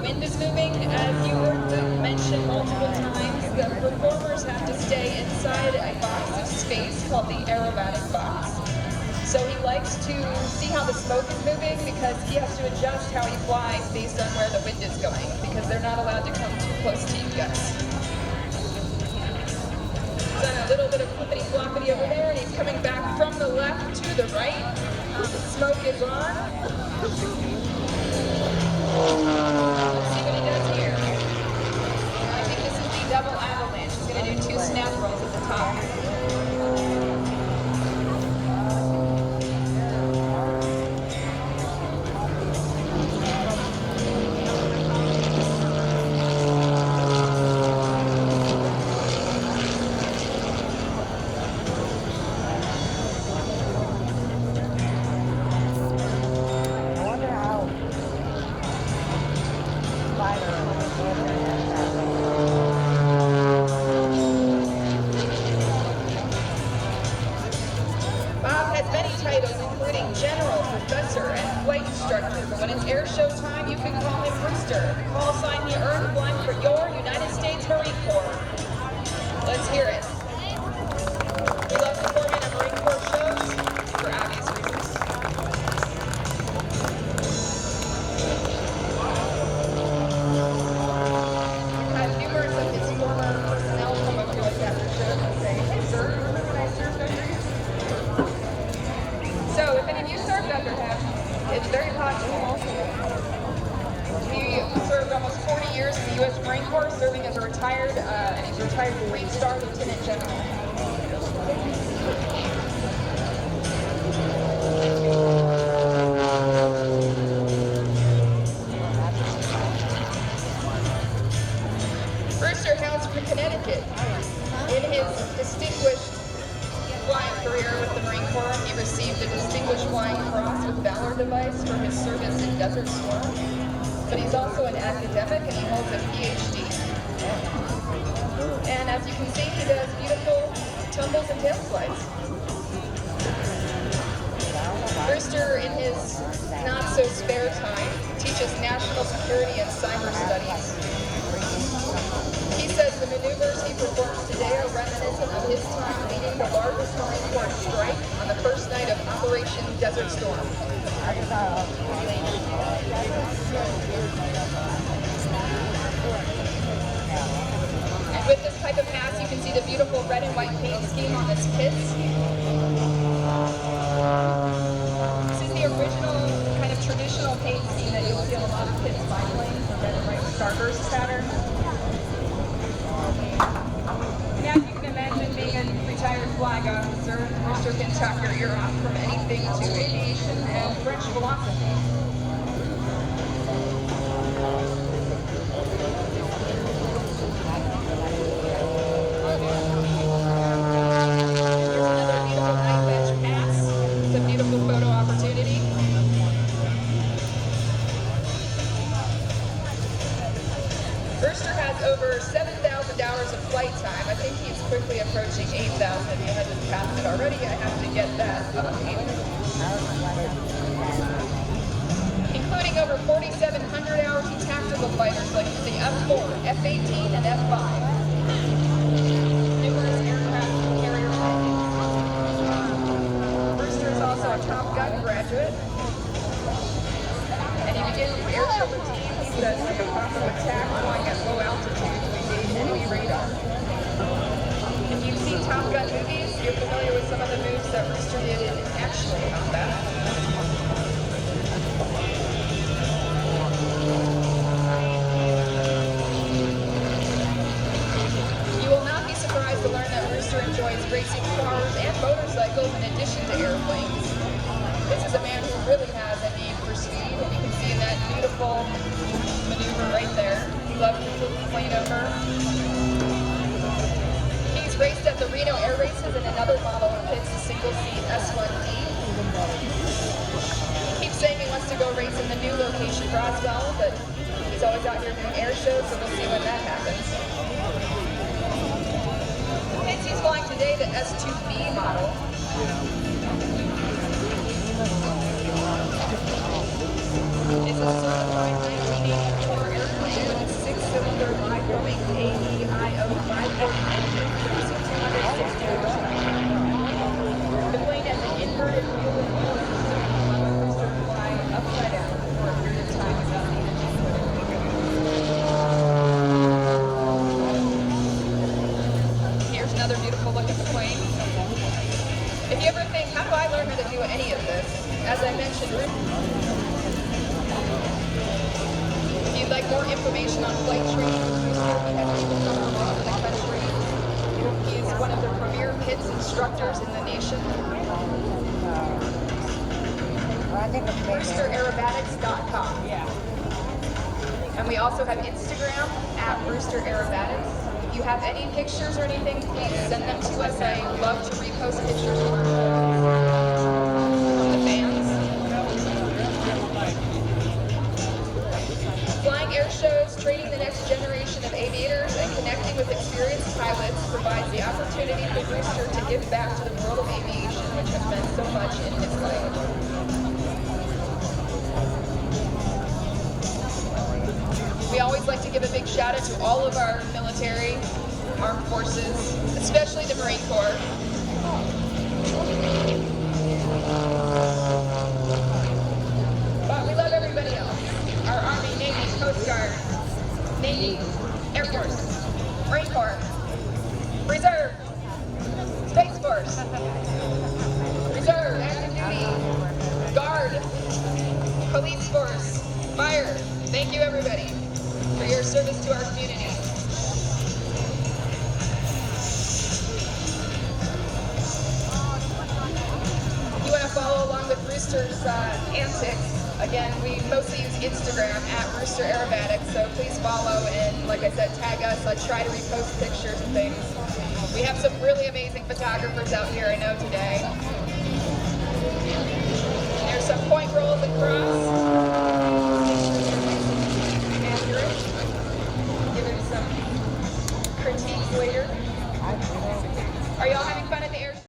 wind is moving, as you heard them mention multiple times, the performers have to stay inside a box of space called the aerobatic box. So he likes to see how the smoke is moving because he has to adjust how he flies based on where the wind is going, because they're not allowed to come too close to you guys. Done a little bit of flippity-floppity over there, and he's coming back from the left to the right. The smoke is on. Let's see what he does here. I think this is the double avalanche. He's going to do 2 snap rolls at the top. Including general, professor, and flight instructor. But when it's air show time, you can call him Rooster. The call sign he earned flying for your United States Marine Corps. Let's hear it. We love performing at Marine Corps shows for obvious reasons. We've had numerous of his former personnel come up to us after shows and say, "Hey sir, remember when I served under you?" So if any of you served under him, it's very possible. He served almost 40 years in the U.S. Marine Corps, serving as a retired, and he's a retired 3-star lieutenant general. Rooster hails from Connecticut. In his distinguished flying career with the Marine Corps, he received a Distinguished Flying Cross with Valor device for his service in Desert Storm. But he's also an academic and he holds a PhD. And as you can see, he does beautiful tumbles and tail slides. Rooster, in his not so spare time, teaches national security and cyber studies. He says the maneuvers he performs today are reminiscent of his time leading the largest Marine Corps strike on the first night of Operation Desert Storm. And with this type of pass, you can see the beautiful red and white paint scheme on this pit. This is the original kind of traditional paint scheme that you'll see on a lot of pits biplanes, the red and white starburst pattern. And as you can imagine, being a retired flag officer, Rooster can talk your ear off from anything to aviation and French philosophy. Here's another beautiful night wedge pass. It's a beautiful photo opportunity. Rooster has over 7,000 hours of flight time. I think he's quickly approaching 8,000. He hasn't passed it already. I have to get that updated. Including over 4,700 hours in tactical fighters like the F-4, F-18, and F-5. Numerous aircraft carrier landings. Rooster is also a Top Gun graduate. And he begins his airship routine, he says, like a combo attack flying at low altitude to engage enemy radar. If you've seen Top Gun movies, you're familiar with some of the moves that Rooster did in actual combat. You will not be surprised to learn that Rooster enjoys racing cars and motorcycles in addition to airplanes. This is a man who really has a need for speed, and you can see in that beautiful maneuver right there. He loves to flip the plane over. He's raced at the Reno Air Races in another model of his single-seat S2B. He keeps saying he wants to go race in the new location, Roswell, but he's always out here doing air shows, so we'll see when that happens. Hence, he's flying today the S2B model. It's a certified 1984 aircraft. The plane has an inverted wheel and Rooster fly upside down for a period of time without the engine. Here's another beautiful look at the plane. If you ever think, how do I learn how to do any of this? As I mentioned, if you'd like more information on flight training with Rooster, we have people from all over the country. He is one of the premier PITS instructors in the nation. RoosterAerobatics.com. And we also have Instagram at Rooster Aerobatics. If you have any pictures or anything, please send them to us. I love to repost pictures from the fans. Flying air shows, training the next generation of aviators, and connecting with experienced pilots provides the opportunity for Rooster to give back to the world of aviation, which has meant so much in his life. We always like to give a big shout out to all of our military, armed forces, especially the Marine Corps. But we love everybody else. Our Army, Navy, Coast Guard, Navy, Air Force, Marine Corps, Reserve, Space Force, Reserve, Active Duty, Guard, Police Force, Fire. Thank you, everybody, for your service to our community. If you want to follow along with Rooster's antics, again, we mostly use Instagram at Rooster Aerobatics, so please follow and, like I said, tag us. I try to repost pictures and things. We have some really amazing photographers out here, I know, today. There's some point rolls across.